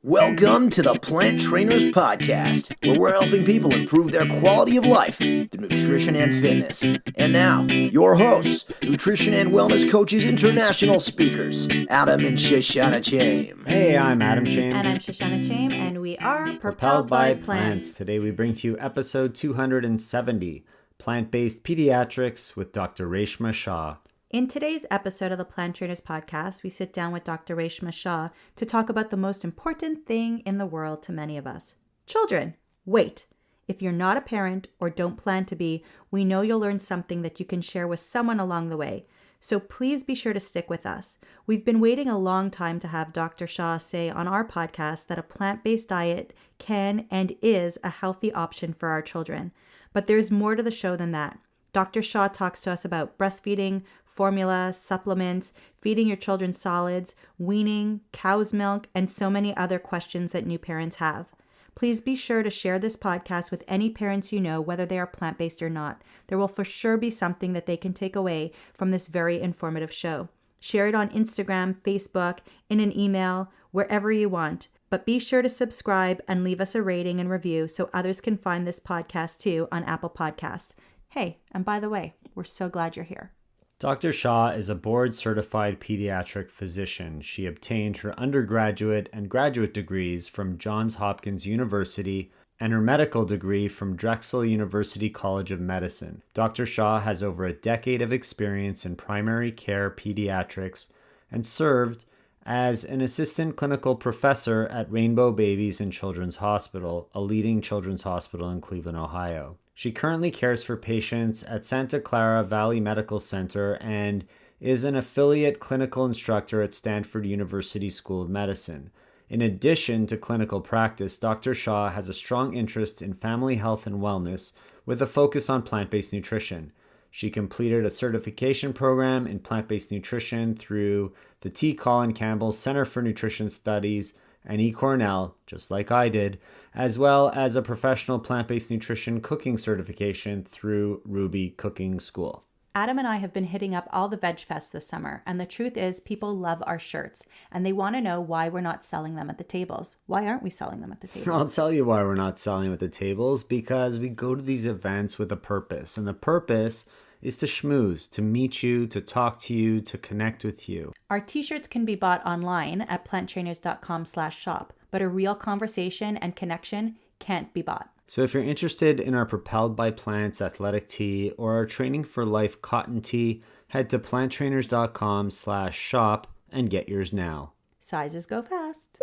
Welcome to the Plant Trainers Podcast, where we're helping people improve their quality of life through nutrition and fitness. And now, your hosts, nutrition and wellness coaches, international speakers, Adam and Shoshana Chaim. Hey, I'm Adam Chaim. And I'm Shoshana Chaim, and we are Propelled by Plants. Today we bring to you episode 270, Plant-Based Pediatrics with Dr. Reshma Shah. In today's episode of the Plant Trainers Podcast, we sit down with Dr. Reshma Shah to talk about the most important thing in the world to many of us. Children. Wait. If you're not a parent or don't plan to be, we know you'll learn something that you can share with someone along the way. So please be sure to stick with us. We've been waiting a long time to have Dr. Shah say on our podcast that a plant-based diet can and is a healthy option for our children. But there's more to the show than that. Dr. Shah talks to us about breastfeeding, formula, supplements, feeding your children solids, weaning, cow's milk, and so many other questions that new parents have. Please be sure to share this podcast with any parents you know, whether they are plant-based or not. There will for sure be something that they can take away from this very informative show. Share it on Instagram, Facebook, in an email, wherever you want. But be sure to subscribe and leave us a rating and review so others can find this podcast too on Apple Podcasts. Hey, and by the way, we're so glad you're here. Dr. Shah is a board-certified pediatric physician. She obtained her undergraduate and graduate degrees from Johns Hopkins University and her medical degree from Drexel University College of Medicine. Dr. Shah has over a decade of experience in primary care pediatrics and served as an assistant clinical professor at Rainbow Babies and Children's Hospital, a leading children's hospital in Cleveland, Ohio. She currently cares for patients at Santa Clara Valley Medical Center and is an affiliate clinical instructor at Stanford University School of Medicine. In addition to clinical practice, Dr. Shah has a strong interest in family health and wellness with a focus on plant-based nutrition. She completed a certification program in plant-based nutrition through the T. Colin Campbell Center for Nutrition Studies and E. Cornell, just like I did, as well as a professional plant-based nutrition cooking certification through Ruby Cooking School. Adam and I have been hitting up all the veg fests this summer, and the truth is people love our shirts, and they want to know why we're not selling them at the tables. Why aren't we selling them at the tables? I'll tell you why we're not selling them at the tables, because we go to these events with a purpose, and the purpose is to schmooze, to meet you, to talk to you, to connect with you. Our t-shirts can be bought online at planttrainers.com/shop, but a real conversation and connection can't be bought. So if you're interested in our Propelled by Plants athletic tee or our Training for Life cotton tee, head to planttrainers.com/shop and get yours now. Sizes go fast.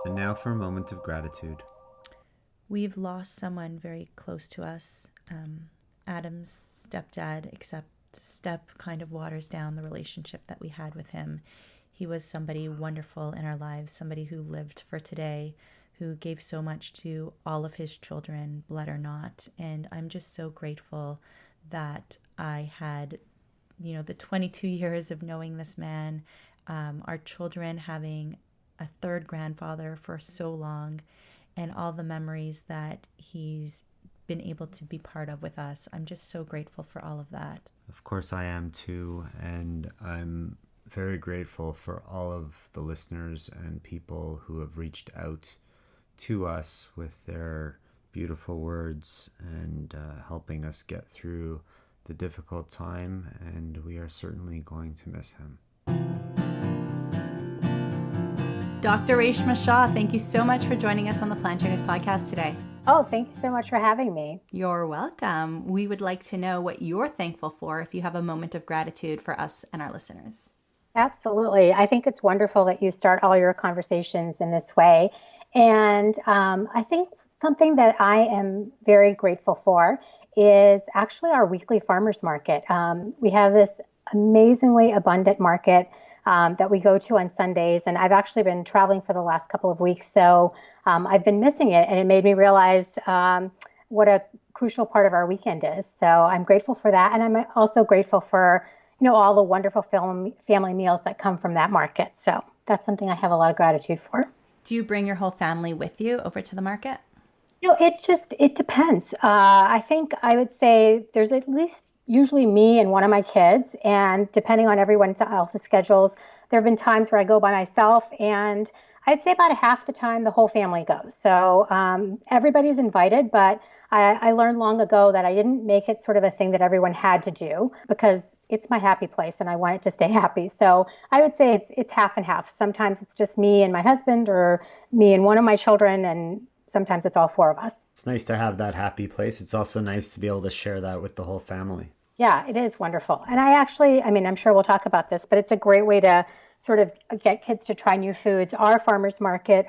And now for a moment of gratitude. We've lost someone very close to us. Adam's stepdad, except step kind of waters down the relationship that we had with him. He was somebody wonderful in our lives, somebody who lived for today, who gave so much to all of his children, blood or not. And I'm just so grateful that I had, the 22 years of knowing this man, our children having a third grandfather for so long, and all the memories that he's been able to be part of with us. I'm just so grateful for all of that. Of course I am too, and I'm very grateful for all of the listeners and people who have reached out to us with their beautiful words and helping us get through the difficult time, and we are certainly going to miss him. Dr. Reshma Shah, thank you so much for joining us on the Plant Trainers Podcast today. Oh, thank you so much for having me. You're welcome. We would like to know what you're thankful for if you have a moment of gratitude for us and our listeners. Absolutely. I think it's wonderful that you start all your conversations in this way. And I think something that I am very grateful for is actually our weekly farmers market. We have this amazingly abundant market that we go to on Sundays. And I've actually been traveling for the last couple of weeks. So I've been missing it. And it made me realize what a crucial part of our weekend is. So I'm grateful for that. And I'm also grateful for, all the wonderful family meals that come from that market. So that's something I have a lot of gratitude for. Do you bring your whole family with you over to the market? It depends. I think I would say there's at least usually me and one of my kids, and depending on everyone else's schedules, there have been times where I go by myself, and I'd say about half the time the whole family goes. So everybody's invited, but I learned long ago that I didn't make it sort of a thing that everyone had to do, because it's my happy place and I want it to stay happy. So I would say it's half and half. Sometimes it's just me and my husband, or me and one of my children, and sometimes it's all four of us. It's nice to have that happy place. It's also nice to be able to share that with the whole family. Yeah, it is wonderful. And I'm sure we'll talk about this, but it's a great way to sort of get kids to try new foods. Our farmers market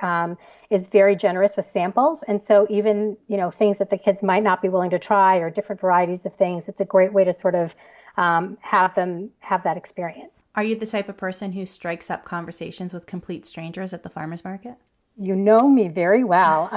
is very generous with samples. And so even, things that the kids might not be willing to try, or different varieties of things, it's a great way to sort of have them have that experience. Are you the type of person who strikes up conversations with complete strangers at the farmers market? You know me very well.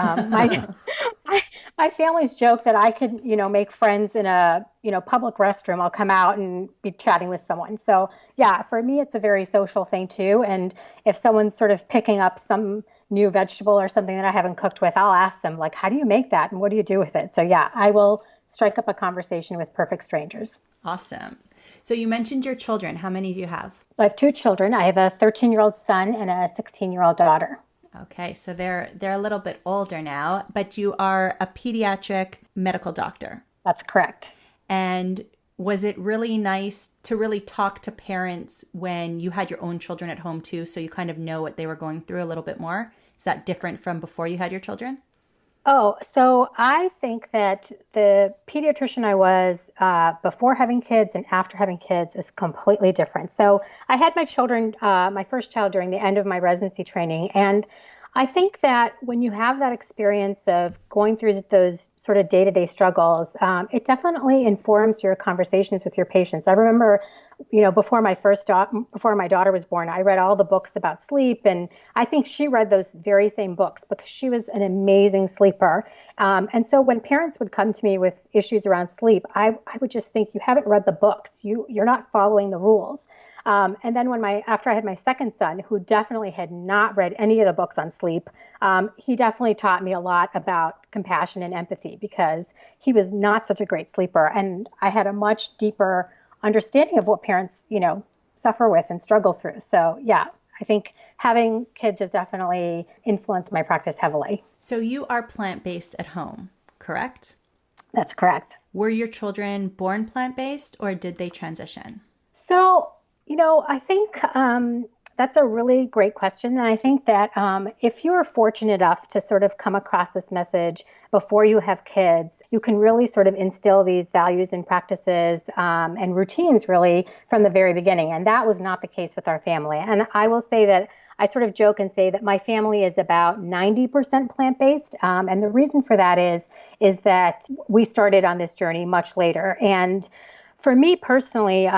My family's joke that I could, make friends in a, public restroom. I'll come out and be chatting with someone. So yeah, for me, it's a very social thing too. And if someone's sort of picking up some new vegetable or something that I haven't cooked with, I'll ask them, like, how do you make that? And what do you do with it? So yeah, I will strike up a conversation with perfect strangers. Awesome. So you mentioned your children. How many do you have? So I have two children. I have a 13-year-old son and a 16-year-old daughter. Okay, so they're a little bit older now, but you are a pediatric medical doctor. That's correct. And was it really nice to really talk to parents when you had your own children at home too, so you kind of know what they were going through a little bit more? Is that different from before you had your children? Oh, so I think that the pediatrician I was before having kids and after having kids is completely different. So I had my children, my first child, during the end of my residency training. And I think that when you have that experience of going through those sort of day-to-day struggles, it definitely informs your conversations with your patients. I remember, before my daughter was born, I read all the books about sleep, and I think she read those very same books because she was an amazing sleeper. And so when parents would come to me with issues around sleep, I would just think, you haven't read the books. You're not following the rules. And then after I had my second son, who definitely had not read any of the books on sleep, he definitely taught me a lot about compassion and empathy, because he was not such a great sleeper. And I had a much deeper understanding of what parents, suffer with and struggle through. So yeah, I think having kids has definitely influenced my practice heavily. So you are plant-based at home, correct? That's correct. Were your children born plant-based, or did they transition? So, I think that's a really great question. And I think that if you're fortunate enough to sort of come across this message before you have kids, you can really sort of instill these values and practices and routines really from the very beginning. And that was not the case with our family. And I will say that I sort of joke and say that my family is about 90% plant-based. And the reason for that is that we started on this journey much later. And for me personally,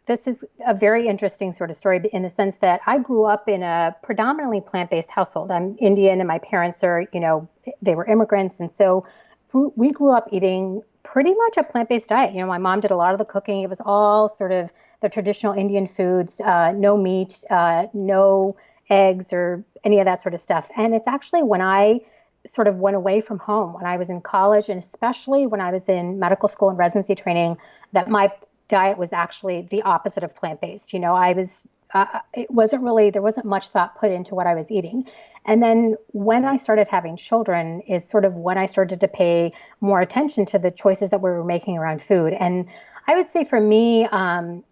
this is a very interesting sort of story in the sense that I grew up in a predominantly plant-based household. I'm Indian, and my parents are, they were immigrants. And so we grew up eating pretty much a plant-based diet. My mom did a lot of the cooking. It was all sort of the traditional Indian foods, no meat, no eggs or any of that sort of stuff. And it's actually when I sort of went away from home, when I was in college, and especially when I was in medical school and residency training, that my diet was actually the opposite of plant-based. It wasn't really, there wasn't much thought put into what I was eating. And then when I started having children is sort of when I started to pay more attention to the choices that we were making around food. And I would say for me,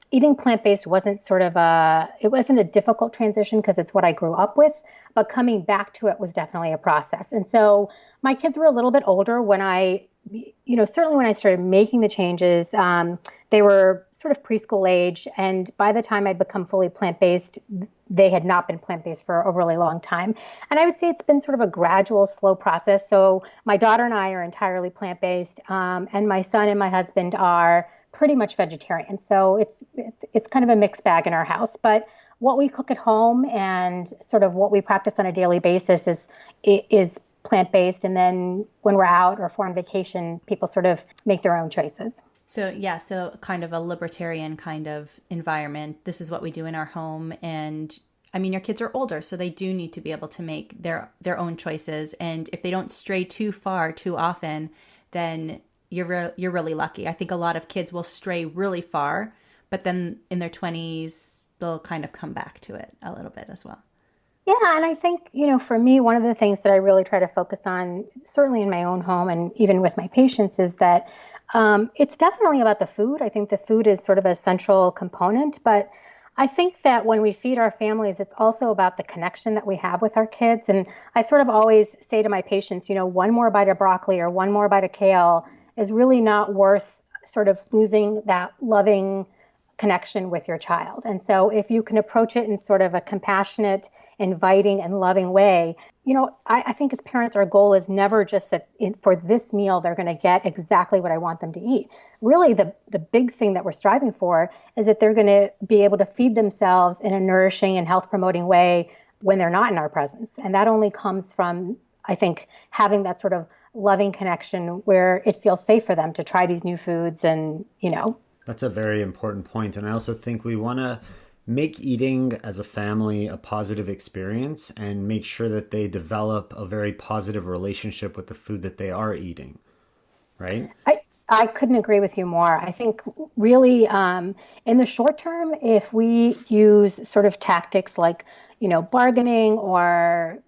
eating plant-based wasn't it wasn't a difficult transition because it's what I grew up with, but coming back to it was definitely a process. And so my kids were a little bit older when certainly when I started making the changes, they were sort of preschool age. And by the time I'd become fully plant-based, they had not been plant-based for a really long time. And I would say it's been sort of a gradual, slow process. So my daughter and I are entirely plant-based, and my son and my husband are pretty much vegetarian. So it's kind of a mixed bag in our house. But what we cook at home and sort of what we practice on a daily basis is plant-based. And then when we're out or if we're on vacation, people sort of make their own choices. So kind of a libertarian kind of environment. This is what we do in our home. And I mean, your kids are older, so they do need to be able to make their own choices. And if they don't stray too far too often, then you're really lucky. I think a lot of kids will stray really far, but then in their 20s, they'll kind of come back to it a little bit as well. Yeah, and I think, for me, one of the things that I really try to focus on, certainly in my own home and even with my patients, is that it's definitely about the food. I think the food is sort of a central component, but I think that when we feed our families, it's also about the connection that we have with our kids. And I sort of always say to my patients, one more bite of broccoli or one more bite of kale is really not worth sort of losing that loving connection with your child. And so if you can approach it in sort of a compassionate, inviting, and loving way, I think as parents, our goal is never just that for this meal, they're going to get exactly what I want them to eat. Really, the big thing that we're striving for is that they're going to be able to feed themselves in a nourishing and health promoting way when they're not in our presence. And that only comes from, I think, having that sort of loving connection where it feels safe for them to try these new foods and, That's a very important point. And I also think we want to make eating as a family a positive experience and make sure that they develop a very positive relationship with the food that they are eating, right? I couldn't agree with you more. I think really in the short term, if we use sort of tactics like, bargaining or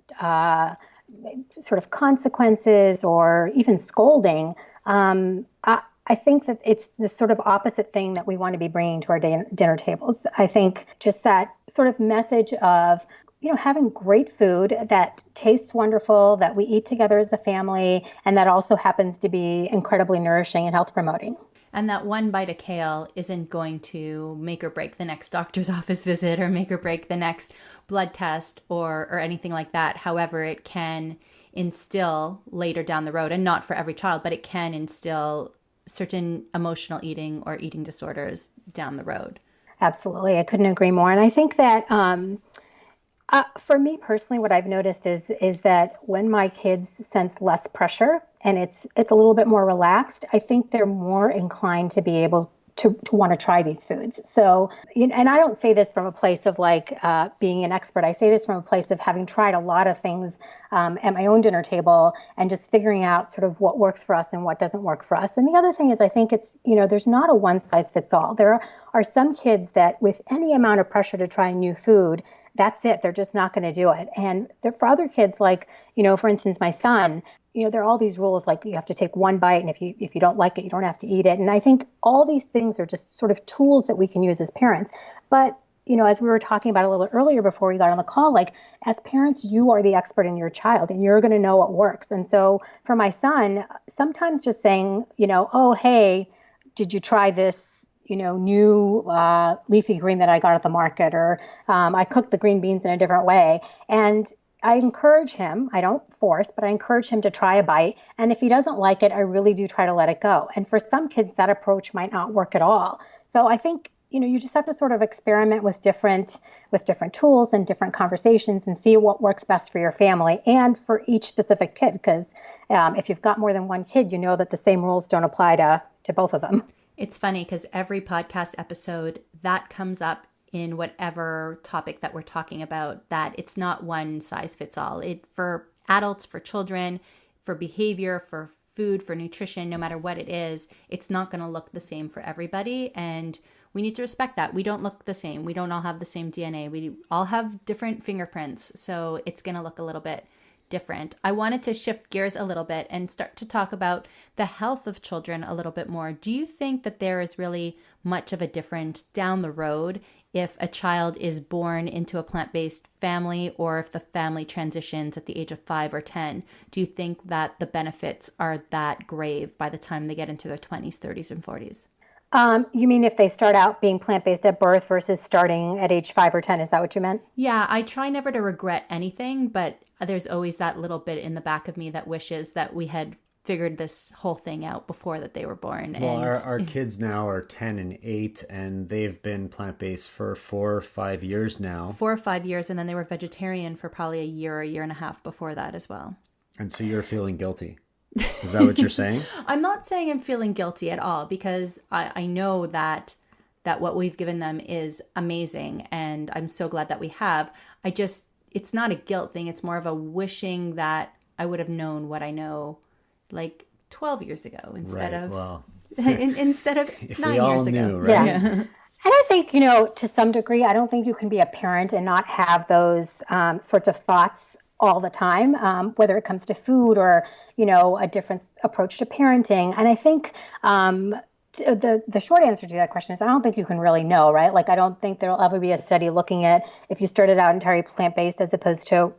sort of consequences or even scolding, I think that it's the sort of opposite thing that we want to be bringing to our dinner tables. I think just that sort of message of, having great food that tastes wonderful, that we eat together as a family, and that also happens to be incredibly nourishing and health promoting. And that one bite of kale isn't going to make or break the next doctor's office visit or make or break the next blood test or anything like that. However, it can instill later down the road, and not for every child, but it can instill certain emotional eating or eating disorders down the road. Absolutely. I couldn't agree more. And I think that for me personally, what I've noticed is that when my kids sense less pressure and it's a little bit more relaxed, I think they're more inclined to be able to want to try these foods. So, and I don't say this from a place of being an expert. I say this from a place of having tried a lot of things at my own dinner table and just figuring out sort of what works for us and what doesn't work for us. And the other thing is I think it's, there's not a one size fits all. There are some kids that with any amount of pressure to try new food, that's it. They're just not going to do it. And for other kids, for instance, my son, there are all these rules, like you have to take one bite, and if you don't like it, you don't have to eat it. And I think all these things are just sort of tools that we can use as parents. But, as we were talking about a little bit earlier before we got on the call, as parents, you are the expert in your child, and you're going to know what works. And so for my son, sometimes just saying, oh, hey, did you try this, new leafy green that I got at the market, or I cooked the green beans in a different way. And I encourage him, I don't force, but I encourage him to try a bite. And if he doesn't like it, I really do try to let it go. And for some kids, that approach might not work at all. So I think, you just have to sort of experiment with different tools and different conversations and see what works best for your family and for each specific kid. Because if you've got more than one kid, you know that the same rules don't apply to both of them. It's funny because every podcast episode that comes up in whatever topic that we're talking about, that it's not one size fits all. For adults, for children, for behavior, for food, for nutrition, no matter what it is, it's not going to look the same for everybody. And we need to respect that. We don't look the same. We don't all have the same DNA. We all have different fingerprints. So it's going to look a little bit different. I wanted to shift gears a little bit and start to talk about the health of children a little bit more. Do you think that there is really much of a difference down the road if a child is born into a plant-based family or if the family transitions at the age of 5 or 10? Do you think that the benefits are that grave by the time they get into their 20s, 30s, and 40s? You mean if they start out being plant-based at birth versus starting at age 5 or 10? Is that what you meant? Yeah, I try never to regret anything, but there's always that little bit in the back of me that wishes that we had figured this whole thing out before that they were born. Well, our kids now are 10 and 8, and they've been plant-based for 4 or 5 years now. 4 or 5 years, and then they were vegetarian for probably a year and a half before that as well. And so you're feeling guilty. Is that what you're saying? I'm not saying I'm feeling guilty at all, because I know that what we've given them is amazing, and I'm so glad that we have. It's not a guilt thing. It's more of a wishing that I would have known what I know 12 years ago instead of 9 years ago. Knew, right? Yeah. And I think, to some degree, I don't think you can be a parent and not have those sorts of thoughts all the time, whether it comes to food or, a different approach to parenting. And I think the short answer to that question is I don't think you can really know, right? Like, I don't think there'll ever be a study looking at if you started out entirely plant-based as opposed to,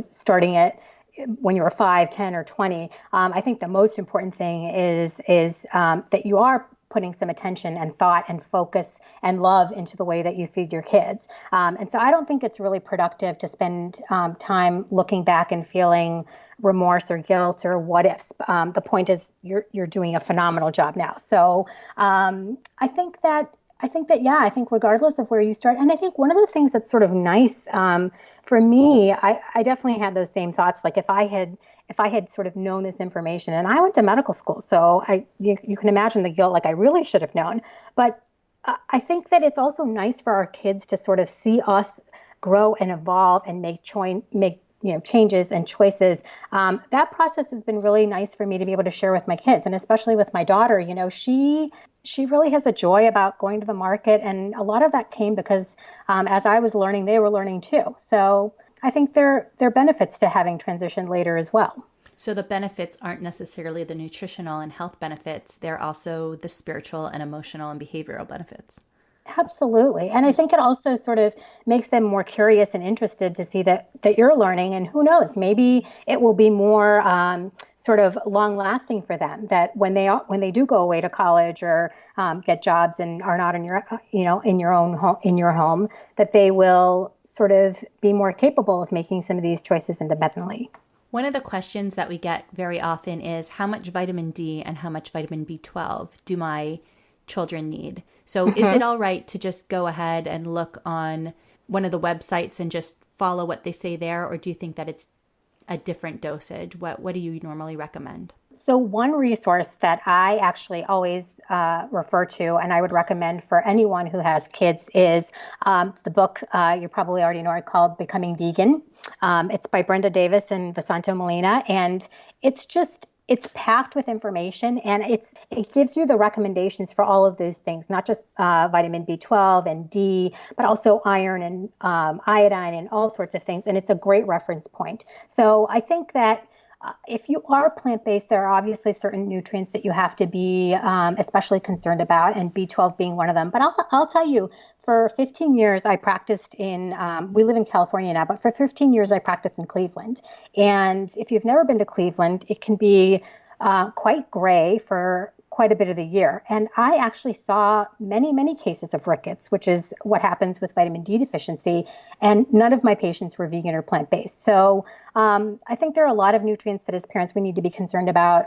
starting it when you were 5, 10, or 20. I think the most important thing is that you are putting some attention and thought and focus and love into the way that you feed your kids. And so I don't think it's really productive to spend time looking back and feeling remorse or guilt or what ifs. The point is you're doing a phenomenal job now. So I think regardless of where you start, and I think one of the things that's sort of nice for me, I definitely had those same thoughts. Like if I had sort of known this information, and I went to medical school, so you can imagine the guilt, like I really should have known. But I think that it's also nice for our kids to sort of see us grow and evolve and make changes and choices. That process has been really nice for me to be able to share with my kids, and especially with my daughter. She really has a joy about going to the market, and a lot of that came because as I was learning, they were learning too. So I think there are benefits to having transitioned later as well. So the benefits aren't necessarily the nutritional and health benefits. They're also the spiritual and emotional and behavioral benefits. Absolutely. And I think it also sort of makes them more curious and interested to see that you're learning. And who knows, maybe it will be more sort of long lasting for them, that when they do go away to college or get jobs and are not in your home, that they will sort of be more capable of making some of these choices independently. One of the questions that we get very often is how much vitamin D and how much vitamin B12 do my children need? So is it all right to just go ahead and look on one of the websites and just follow what they say there? Or do you think that it's a different dosage? What do you normally recommend? So one resource that I actually always refer to, and I would recommend for anyone who has kids, is the book you probably already know, called Becoming Vegan. It's by Brenda Davis and Vasanto Molina, and it's packed with information, and it gives you the recommendations for all of those things, not just vitamin B12 and D, but also iron and iodine and all sorts of things. And it's a great reference point. So I think that if you are plant-based, there are obviously certain nutrients that you have to be especially concerned about, and B12 being one of them. But I'll tell you, for 15 years, I practiced we live in California now, but for 15 years, I practiced in Cleveland. And if you've never been to Cleveland, it can be quite gray for quite a bit of the year. And I actually saw many, many cases of rickets, which is what happens with vitamin D deficiency. And none of my patients were vegan or plant-based. So I think there are a lot of nutrients that as parents we need to be concerned about,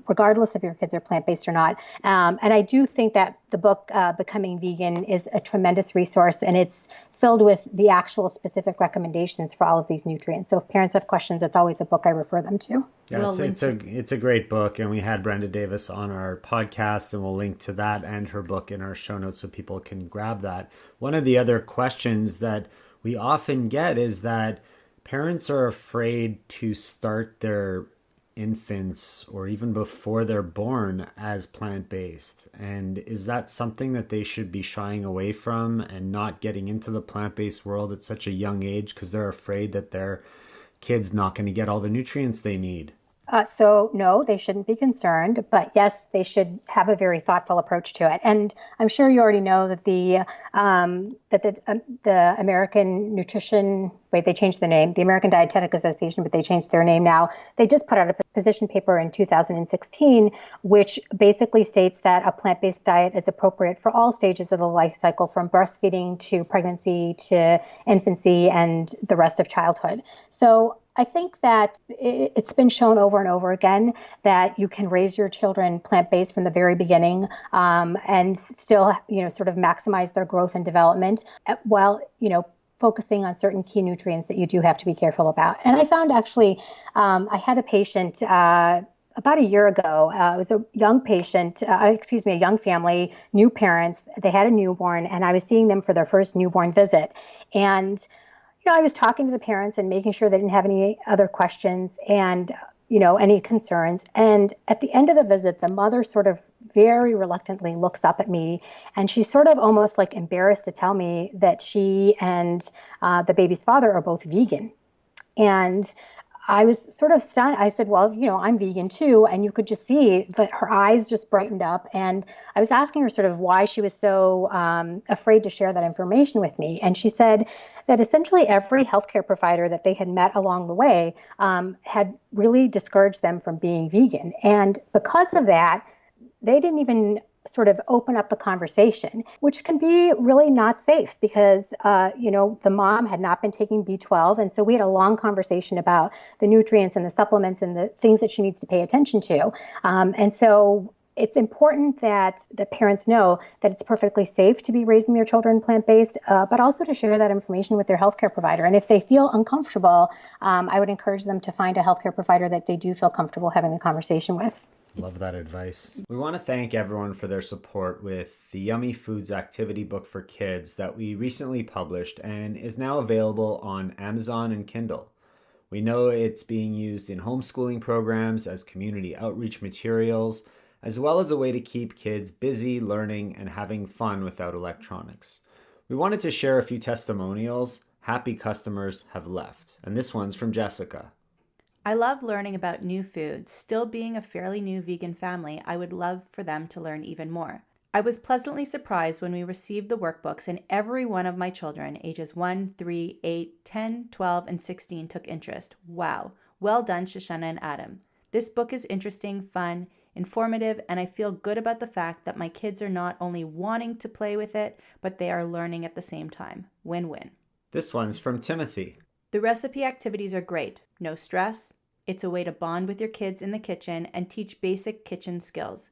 regardless if your kids are plant-based or not. And I do think that the book, Becoming Vegan, is a tremendous resource, and it's filled with the actual specific recommendations for all of these nutrients. So if parents have questions, it's always a book I refer them to. Yeah, it's a great book, and we had Brenda Davis on our podcast, and we'll link to that and her book in our show notes so people can grab that. One of the other questions that we often get is that parents are afraid to start their infants or even before they're born as plant-based. And is that something that they should be shying away from and not getting into the plant-based world at such a young age because they're afraid that their kid's not going to get all the nutrients they need? So no, they shouldn't be concerned, but yes, they should have a very thoughtful approach to it. And I'm sure you already know that the American Nutrition, they changed the name, the American Dietetic Association, but they changed their name now. They just put out a position paper in 2016, which basically states that a plant-based diet is appropriate for all stages of the life cycle, from breastfeeding to pregnancy to infancy and the rest of childhood. So I think that it's been shown over and over again that you can raise your children plant-based from the very beginning and still, sort of maximize their growth and development while, focusing on certain key nutrients that you do have to be careful about. And I found actually, I had a patient about a year ago. It was a young patient, a young family, new parents. They had a newborn, and I was seeing them for their first newborn visit. And I was talking to the parents and making sure they didn't have any other questions and, any concerns. And at the end of the visit, the mother sort of very reluctantly looks up at me, and she's sort of almost like embarrassed to tell me that she and the baby's father are both vegan. And I was sort of stunned. I said, well, I'm vegan too. And you could just see that her eyes just brightened up. And I was asking her sort of why she was so afraid to share that information with me. And she said that essentially every healthcare provider that they had met along the way had really discouraged them from being vegan. And because of that, they didn't even sort of open up the conversation, which can be really not safe because, the mom had not been taking B12. And so we had a long conversation about the nutrients and the supplements and the things that she needs to pay attention to. And so it's important that the parents know that it's perfectly safe to be raising their children plant-based, but also to share that information with their healthcare provider. And if they feel uncomfortable, I would encourage them to find a healthcare provider that they do feel comfortable having a conversation with. Love that advice. We want to thank everyone for their support with the Yummy Foods activity book for kids that we recently published and is now available on Amazon and Kindle. We know it's being used in homeschooling programs as community outreach materials, as well as a way to keep kids busy, learning, and having fun without electronics. We wanted to share a few testimonials. Happy customers have left. And this one's from Jessica. I love learning about new foods. Still being a fairly new vegan family, I would love for them to learn even more. I was pleasantly surprised when we received the workbooks and every one of my children, ages 1, 3, 8, 10, 12, and 16, took interest. Wow. Well done, Shoshana and Adam. This book is interesting, fun, informative, and I feel good about the fact that my kids are not only wanting to play with it, but they are learning at the same time. Win-win. This one's from Timothy. The recipe activities are great. No stress. It's a way to bond with your kids in the kitchen and teach basic kitchen skills.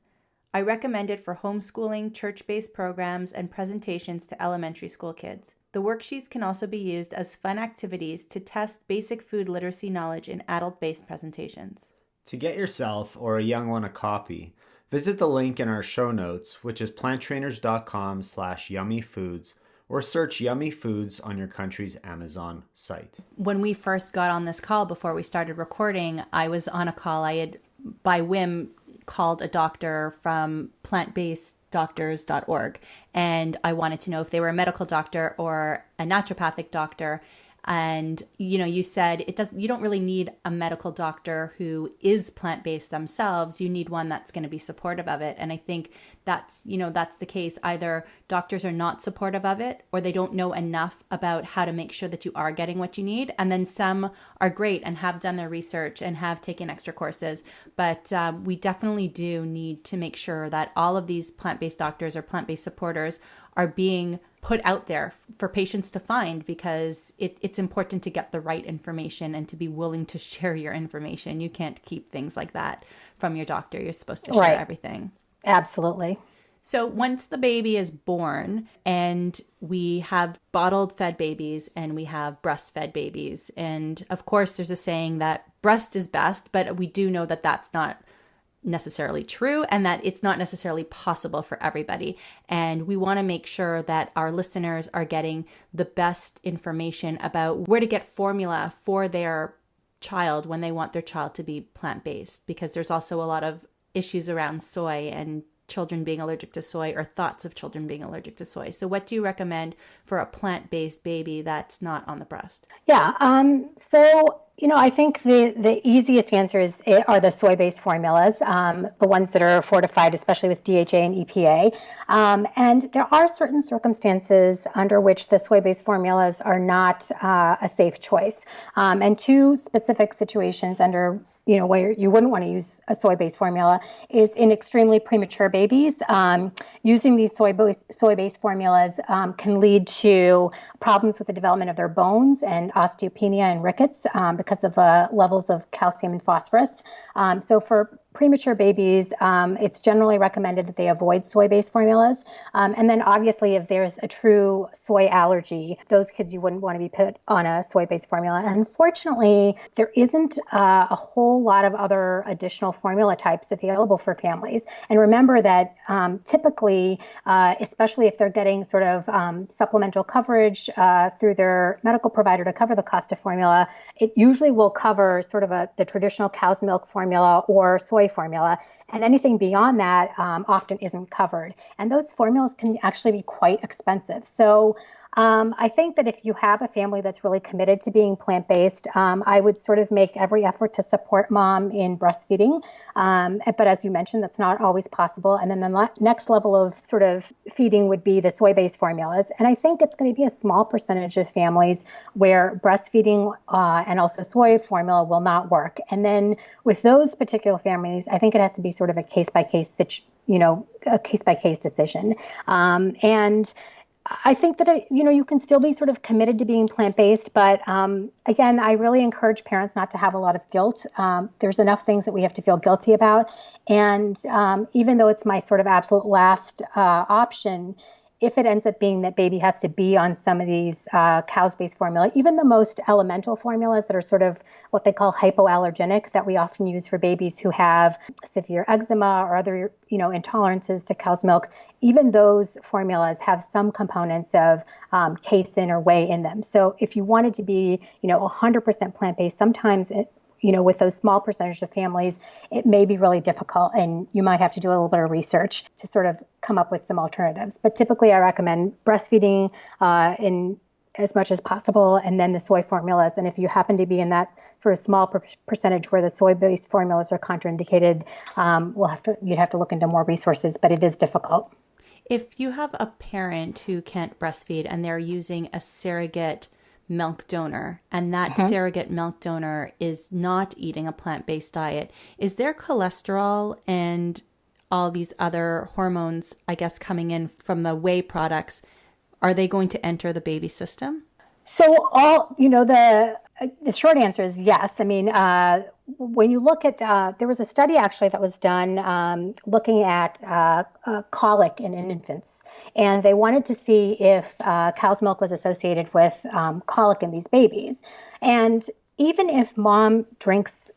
I recommend it for homeschooling, church-based programs, and presentations to elementary school kids. The worksheets can also be used as fun activities to test basic food literacy knowledge in adult-based presentations. To get yourself or a young one a copy, visit the link in our show notes, which is planttrainers.com/yummyfoods, or search Yummy Foods on your country's Amazon site. When we first got on this call before we started recording, I was on a call. I had, by whim, called a doctor from plantbaseddoctors.org, and I wanted to know if they were a medical doctor or a naturopathic doctor. And, you said you don't really need a medical doctor who is plant-based themselves. You need one that's going to be supportive of it. And I think that's the case. Either doctors are not supportive of it or they don't know enough about how to make sure that you are getting what you need. And then some are great and have done their research and have taken extra courses. But we definitely do need to make sure that all of these plant-based doctors or plant-based supporters are being put out there for patients to find, because it's important to get the right information and to be willing to share your information. You can't keep things like that from your doctor. You're supposed to share everything. Absolutely. So once the baby is born, and we have bottled fed babies and we have breastfed babies, and of course there's a saying that breast is best, but we do know that that's not necessarily true and that it's not necessarily possible for everybody. And we want to make sure that our listeners are getting the best information about where to get formula for their child when they want their child to be plant-based, because there's also a lot of issues around soy and children being allergic to soy, or thoughts of children being allergic to soy. So what do you recommend for a plant-based baby that's not on the breast? Yeah. I think the easiest answers are the soy-based formulas, the ones that are fortified, especially with DHA and EPA. And there are certain circumstances under which the soy-based formulas are not a safe choice. And two specific situations under where you wouldn't want to use a soy-based formula is in extremely premature babies. Using these soy-based formulas can lead to problems with the development of their bones and osteopenia and rickets because of levels of calcium and phosphorus. So for premature babies, it's generally recommended that they avoid soy-based formulas. And then obviously if there's a true soy allergy, those kids you wouldn't want to be put on a soy-based formula. And unfortunately, there isn't a whole lot of other additional formula types available for families. And remember that typically, especially if they're getting sort of supplemental coverage through their medical provider to cover the cost of formula, it usually will cover sort of the traditional cow's milk formula or soy soy formula. And anything beyond that often isn't covered. And those formulas can actually be quite expensive. So I think that if you have a family that's really committed to being plant-based, I would sort of make every effort to support mom in breastfeeding. But as you mentioned, that's not always possible. And then the next level of sort of feeding would be the soy-based formulas. And I think it's going to be a small percentage of families where breastfeeding and also soy formula will not work. And then with those particular families, I think it has to be sort of a case-by-case, a case-by-case decision. And I think that, you can still be sort of committed to being plant-based, but again, I really encourage parents not to have a lot of guilt. There's enough things that we have to feel guilty about. And even though it's my sort of absolute last option, if it ends up being that baby has to be on some of these cows-based formula, even the most elemental formulas that are sort of what they call hypoallergenic that we often use for babies who have severe eczema or other, intolerances to cow's milk, even those formulas have some components of casein or whey in them. So if you wanted to be, 100% plant-based, sometimes with those small percentage of families, it may be really difficult and you might have to do a little bit of research to sort of come up with some alternatives. But typically I recommend breastfeeding in as much as possible and then the soy formulas. And if you happen to be in that sort of small percentage where the soy-based formulas are contraindicated, you'd have to look into more resources, but it is difficult. If you have a parent who can't breastfeed and they're using a surrogate milk donor, and that surrogate milk donor is not eating a plant-based diet, is their cholesterol and all these other hormones, I guess, coming in from the whey products, are they going to enter the baby system? So the short answer is yes. I mean, when you look at, there was a study actually that was done looking at colic in infants, and they wanted to see if cow's milk was associated with colic in these babies. And even if mom drinks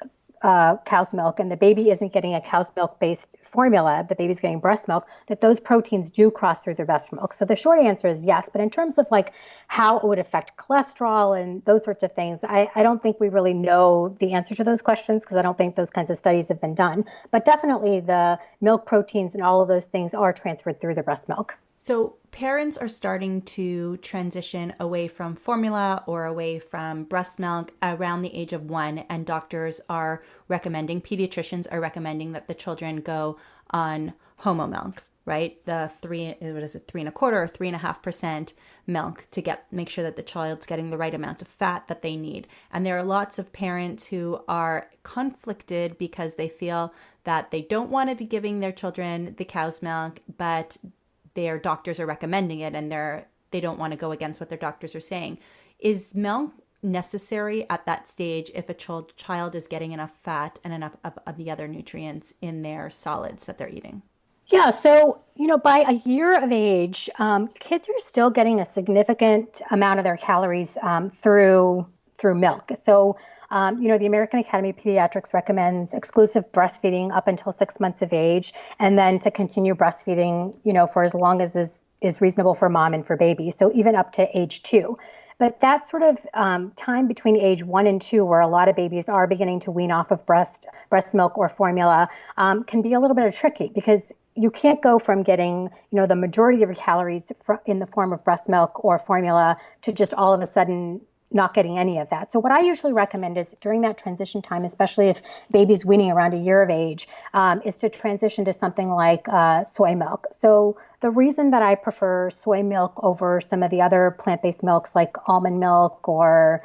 cow's milk and the baby isn't getting a cow's milk based formula, the baby's getting breast milk, that those proteins do cross through their breast milk. So the short answer is yes. But in terms of like how it would affect cholesterol and those sorts of things, I don't think we really know the answer to those questions because I don't think those kinds of studies have been done. But definitely the milk proteins and all of those things are transferred through the breast milk. So parents are starting to transition away from formula or away from breast milk around the age of 1, and doctors are recommending, pediatricians are recommending that the children go on homo milk, right? The 3.25% or 3.5% milk to make sure that the child's getting the right amount of fat that they need. And there are lots of parents who are conflicted because they feel that they don't want to be giving their children the cow's milk, but their doctors are recommending it and they don't want to go against what their doctors are saying. Is milk necessary at that stage if a child is getting enough fat and enough of the other nutrients in their solids that they're eating? Yeah, so, by a year of age, kids are still getting a significant amount of their calories through milk. So, the American Academy of Pediatrics recommends exclusive breastfeeding up until 6 months of age, and then to continue breastfeeding, for as long as is reasonable for mom and for baby. So even up to age 2. But that sort of time between age 1 and 2, where a lot of babies are beginning to wean off of breast milk or formula, can be a little bit tricky because you can't go from getting, the majority of your calories in the form of breast milk or formula to just all of a sudden not getting any of that. So what I usually recommend is during that transition time, especially if baby's weaning around a year of age, is to transition to something like soy milk. So the reason that I prefer soy milk over some of the other plant-based milks like almond milk or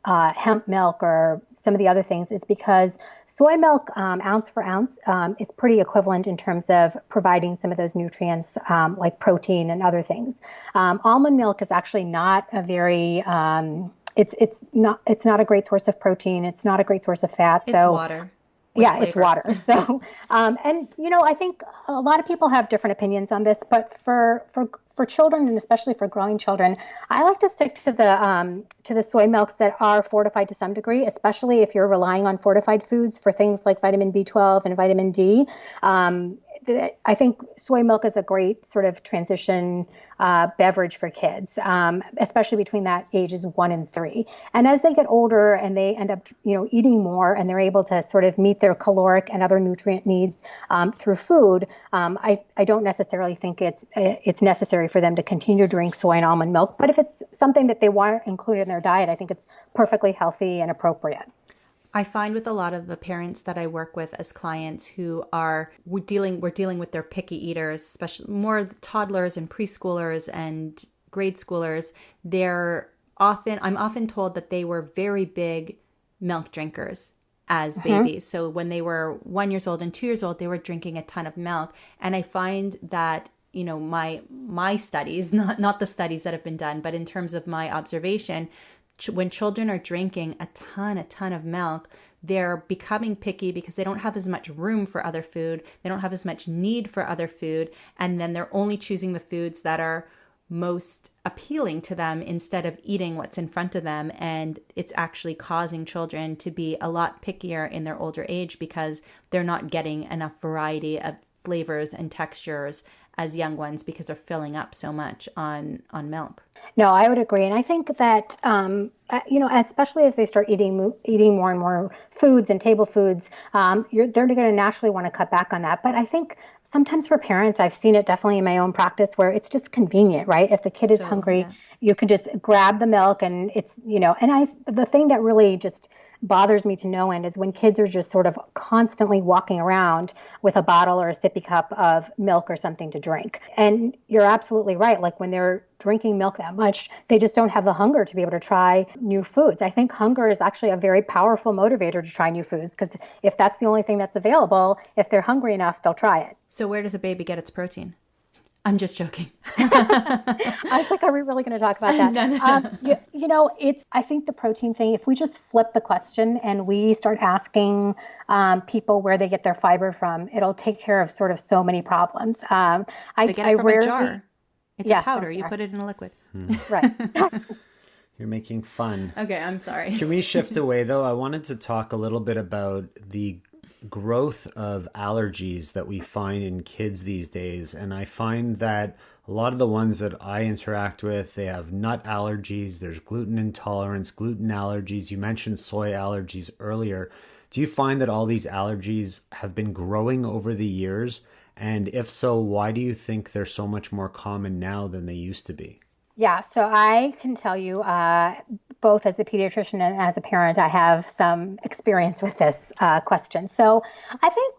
hemp milk or some of the other things is because soy milk, ounce for ounce, is pretty equivalent in terms of providing some of those nutrients like protein and other things. Almond milk is actually not a very it's not a great source of protein. It's not a great source of fat. It's water. Yeah, it's water. So, I think a lot of people have different opinions on this, but for children and especially for growing children, I like to stick to the soy milks that are fortified to some degree, especially if you're relying on fortified foods for things like vitamin B12 and vitamin D. I think soy milk is a great sort of transition beverage for kids, especially between that ages 1 and 3. And as they get older and they end up, eating more and they're able to sort of meet their caloric and other nutrient needs through food, I don't necessarily think it's necessary for them to continue to drink soy and almond milk. But if it's something that they want included in their diet, I think it's perfectly healthy and appropriate. I find with a lot of the parents that I work with as clients who we're dealing with their picky eaters, especially more toddlers and preschoolers and grade schoolers, I'm often told that they were very big milk drinkers as babies. So when they were 1 year old and 2 years old, they were drinking a ton of milk. And I find that, my studies, not the studies that have been done, but in terms of my observation, when children are drinking a ton of milk, they're becoming picky because they don't have as much room for other food. They don't have as much need for other food. And then they're only choosing the foods that are most appealing to them instead of eating what's in front of them. And it's actually causing children to be a lot pickier in their older age because they're not getting enough variety of flavors and textures as young ones because they're filling up so much on milk. No, I would agree. And I think that, especially as they start eating more and more foods and table foods, they're going to naturally want to cut back on that. But I think sometimes for parents, I've seen it definitely in my own practice where it's just convenient, right? If the kid is hungry, you can just grab the milk and it's, the thing that really just bothers me to no end is when kids are just sort of constantly walking around with a bottle or a sippy cup of milk or something to drink. And you're absolutely right. Like when they're drinking milk that much, they just don't have the hunger to be able to try new foods. I think hunger is actually a very powerful motivator to try new foods because if that's the only thing that's available, if they're hungry enough, they'll try it. So where does a baby get its protein? I'm just joking. I was like, are we really going to talk about that? No. I think the protein thing, if we just flip the question and we start asking people where they get their fiber from, it'll take care of sort of so many problems. They get it from a jar. It's a powder. You put it in a liquid. Right. You're making fun. Okay, I'm sorry. Can we shift away, though? I wanted to talk a little bit about the growth of allergies that we find in kids these days. And I find that a lot of the ones that I interact with, they have nut allergies, there's gluten intolerance, gluten allergies. You mentioned soy allergies earlier. Do you find that all these allergies have been growing over the years? And if so, why do you think they're so much more common now than they used to be? Yeah, so I can tell you, both as a pediatrician and as a parent, I have some experience with this question. So I think,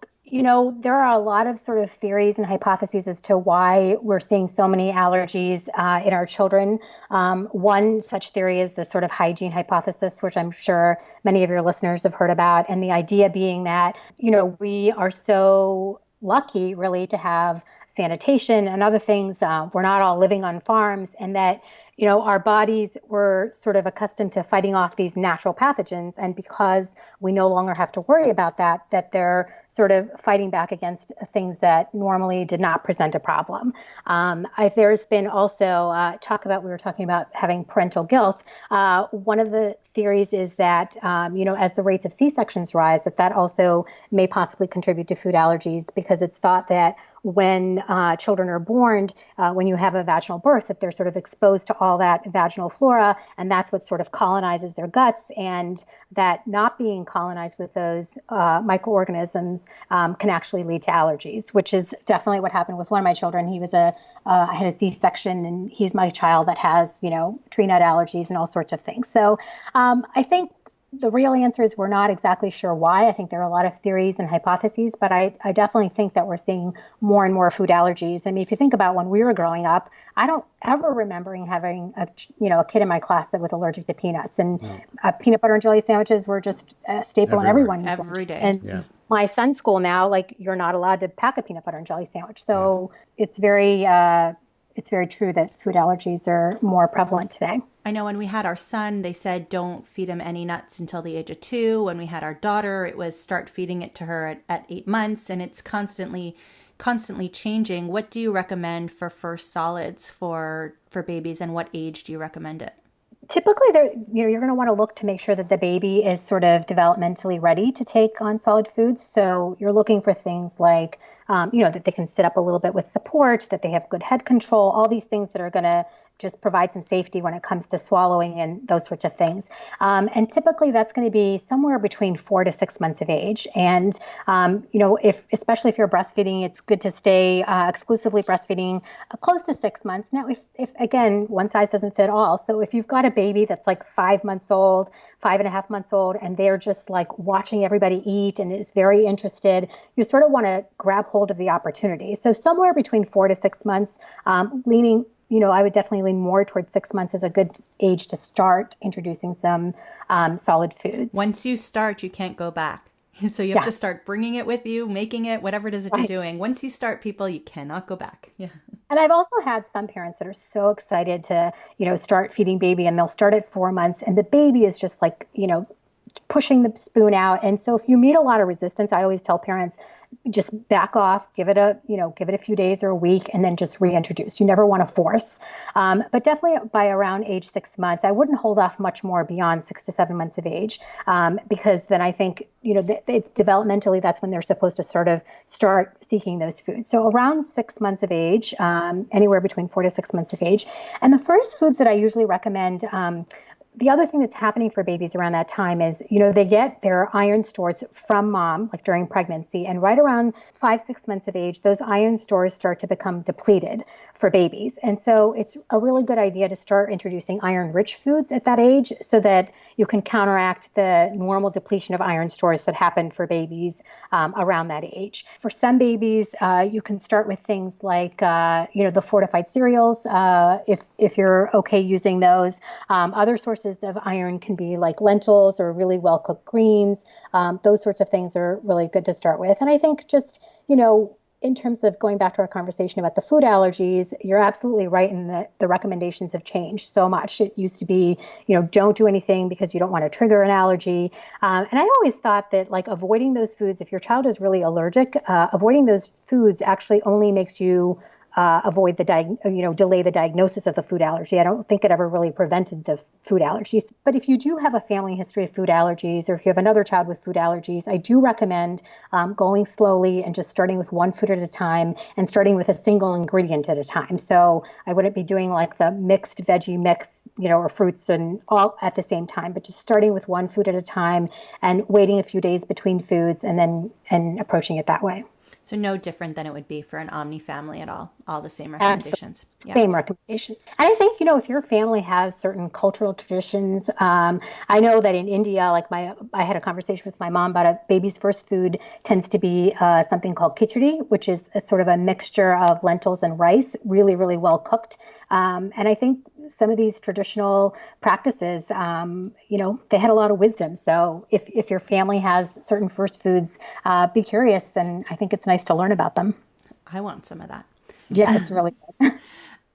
there are a lot of sort of theories and hypotheses as to why we're seeing so many allergies in our children. One such theory is the sort of hygiene hypothesis, which I'm sure many of your listeners have heard about. And the idea being that, we are so lucky really to have sanitation and other things. We're not all living on farms, and that, our bodies were sort of accustomed to fighting off these natural pathogens. And because we no longer have to worry about that they're sort of fighting back against things that normally did not present a problem. There's been also we were talking about having parental guilt. One of the theories is that, as the rates of C-sections rise, that also may possibly contribute to food allergies, because it's thought that when children are born, when you have a vaginal birth, that they're sort of exposed to all that vaginal flora, and that's what sort of colonizes their guts, and that not being colonized with those microorganisms can actually lead to allergies, which is definitely what happened with one of my children. He was I had a C-section, and he's my child that has, tree nut allergies and all sorts of things. So I think the real answer is we're not exactly sure why. I think there are a lot of theories and hypotheses, but I definitely think that we're seeing more and more food allergies. I mean, if you think about when we were growing up, I don't ever remembering having a kid in my class that was allergic to peanuts, and peanut butter and jelly sandwiches were just a staple in everyone's every day. And my son's school now, you're not allowed to pack a peanut butter and jelly sandwich. So it's very true that food allergies are more prevalent today. I know when we had our son, they said don't feed him any nuts until the age of 2. When we had our daughter, it was start feeding it to her at 8 months, and it's constantly changing. What do you recommend for first solids for babies, and what age do you recommend it? Typically, you're going to want to look to make sure that the baby is sort of developmentally ready to take on solid foods. So you're looking for things like, that they can sit up a little bit with support, that they have good head control, all these things that are going to just provide some safety when it comes to swallowing and those sorts of things. And typically that's going to be somewhere between 4 to 6 months of age. And, especially if you're breastfeeding, it's good to stay exclusively breastfeeding close to 6 months. Now, if again, one size doesn't fit all. So if you've got a baby that's like 5 months old, 5.5 months old, and they're just like watching everybody eat and is very interested, you sort of want to grab hold of the opportunity. So somewhere between 4 to 6 months, I would definitely lean more towards 6 months as a good age to start introducing some solid foods. Once you start, you can't go back. So you have to start bringing it with you, making it, whatever it is that you're doing. Once you start, people, you cannot go back. Yeah. And I've also had some parents that are so excited to, start feeding baby, and they'll start at 4 months and the baby is just like, pushing the spoon out. And so if you meet a lot of resistance, I always tell parents, just back off, give it a few days or a week, and then just reintroduce. You never want to force. But definitely by around age 6 months, I wouldn't hold off much more beyond 6 to 7 months of age, because then I think, developmentally, that's when they're supposed to sort of start seeking those foods. So around 6 months of age, anywhere between 4 to 6 months of age. And the first foods that I usually recommend, the other thing that's happening for babies around that time is, they get their iron stores from mom, like during pregnancy, and right around 5, 6 months of age, those iron stores start to become depleted for babies. And so it's a really good idea to start introducing iron-rich foods at that age so that you can counteract the normal depletion of iron stores that happen for babies around that age. For some babies, you can start with things like, the fortified cereals, if you're okay using those. Other sources of iron can be like lentils or really well-cooked greens. Those sorts of things are really good to start with. And I think just, in terms of going back to our conversation about the food allergies, you're absolutely right in that the recommendations have changed so much. It used to be, don't do anything because you don't want to trigger an allergy. And I always thought that like avoiding those foods, if your child is really allergic, avoiding those foods actually only makes you avoid delay the diagnosis of the food allergy. I don't think it ever really prevented the food allergies. But if you do have a family history of food allergies, or if you have another child with food allergies, I do recommend going slowly and just starting with one food at a time and starting with a single ingredient at a time. So I wouldn't be doing like the mixed veggie mix, or fruits and all at the same time, but just starting with one food at a time and waiting a few days between foods and approaching it that way. So no different than it would be for an Omni family at all the same recommendations. Yeah. Same recommendations. And I think, if your family has certain cultural traditions, I know that in India, like I had a conversation with my mom about a baby's first food tends to be something called khichdi, which is a sort of a mixture of lentils and rice, really, really well cooked. And I think some of these traditional practices, they had a lot of wisdom. So if your family has certain first foods, be curious. And I think it's nice to learn about them. I want some of that. Yeah, it's really good.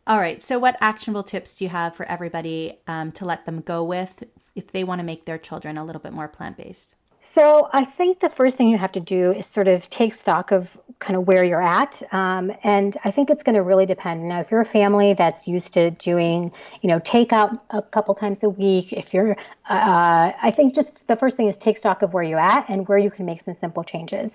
All right. So what actionable tips do you have for everybody to let them go with if they want to make their children a little bit more plant-based? So I think the first thing you have to do is sort of take stock of kind of where you're at. And I think it's going to really depend. Now, if you're a family that's used to doing, takeout a couple times a week, if you're, I think just the first thing is take stock of where you're at and where you can make some simple changes.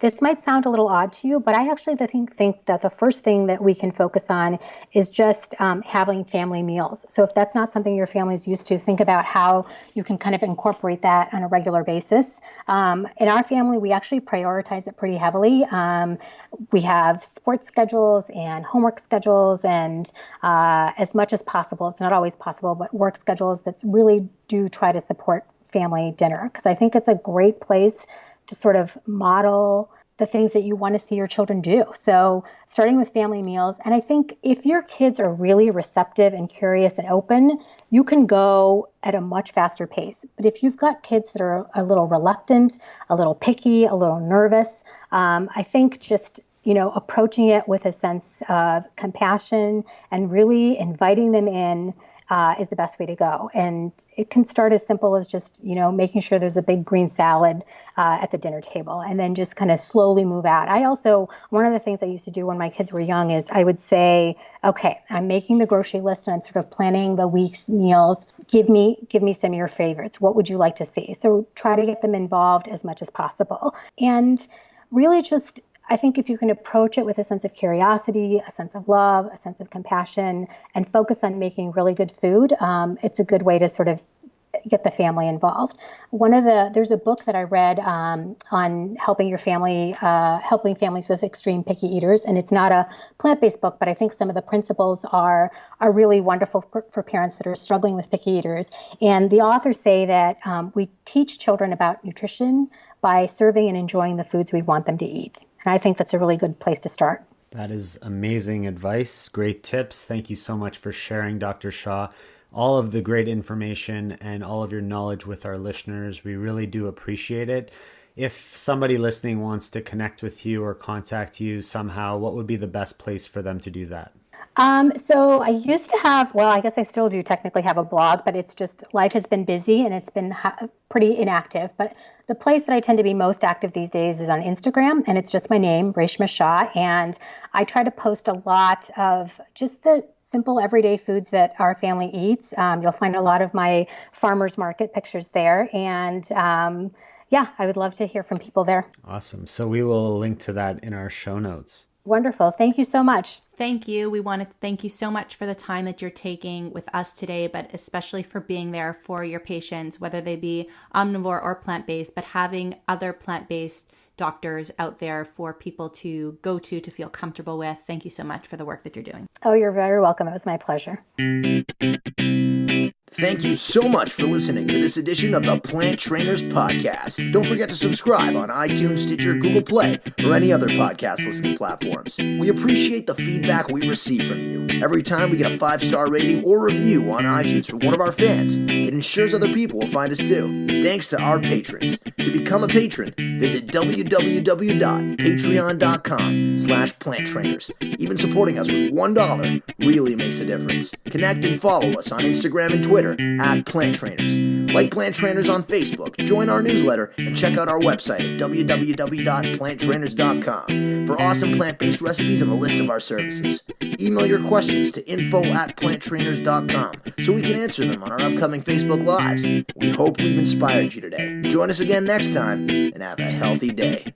This might sound a little odd to you, but I actually think that the first thing that we can focus on is just having family meals. So if that's not something your family is used to, think about how you can kind of incorporate that on a regular basis. In our family, we actually prioritize it pretty heavily. We have sports schedules and homework schedules, and as much as possible, it's not always possible, but work schedules that really do try to support family dinner, because I think it's a great place to sort of model the things that you want to see your children do. So starting with family meals. And I think if your kids are really receptive and curious and open, you can go at a much faster pace. But if you've got kids that are a little reluctant, a little picky, a little nervous, I think just approaching it with a sense of compassion and really inviting them in is the best way to go. And it can start as simple as just, making sure there's a big green salad at the dinner table, and then just kind of slowly move out. One of the things I used to do when my kids were young is I would say, okay, I'm making the grocery list and I'm sort of planning the week's meals. Give me some of your favorites. What would you like to see? So try to get them involved as much as possible. And really just, I think if you can approach it with a sense of curiosity, a sense of love, a sense of compassion, and focus on making really good food, it's a good way to sort of get the family involved. There's a book that I read on helping families with extreme picky eaters, and it's not a plant-based book, but I think some of the principles are really wonderful for parents that are struggling with picky eaters. And the authors say that we teach children about nutrition by serving and enjoying the foods we want them to eat. And I think that's a really good place to start. That is amazing advice. Great tips. Thank you so much for sharing, Dr. Shah, all of the great information and all of your knowledge with our listeners. We really do appreciate it. If somebody listening wants to connect with you or contact you somehow, what would be the best place for them to do that? So I used to have, I guess I still do technically have a blog, but it's just life has been busy and it's been pretty inactive. But the place that I tend to be most active these days is on Instagram, and it's just my name, Reshma Shah. And I try to post a lot of just the simple everyday foods that our family eats. You'll find a lot of my farmers market pictures there. And I would love to hear from people there. Awesome. So we will link to that in our show notes. Wonderful. Thank you so much. Thank you. We want to thank you so much for the time that you're taking with us today, but especially for being there for your patients, whether they be omnivore or plant-based, but having other plant-based doctors out there for people to go to feel comfortable with. Thank you so much for the work that you're doing. Oh, you're very welcome. It was my pleasure. Thank you so much for listening to this edition of the Plant Trainers Podcast. Don't forget to subscribe on iTunes, Stitcher, Google Play, or any other podcast listening platforms. We appreciate the feedback we receive from you. Every time we get a 5-star rating or review on iTunes from one of our fans, it ensures other people will find us too. Thanks to our patrons. To become a patron, visit www.patreon.com/planttrainers. Even supporting us with $1 really makes a difference. Connect and follow us on Instagram and Twitter @PlantTrainers. Like Plant Trainers on Facebook, join our newsletter, and check out our website at www.planttrainers.com for awesome plant-based recipes and a list of our services. Email your questions to info@planttrainers.com so we can answer them on our upcoming Facebook Lives. We hope we've inspired you today. Join us again next time, and have a healthy day.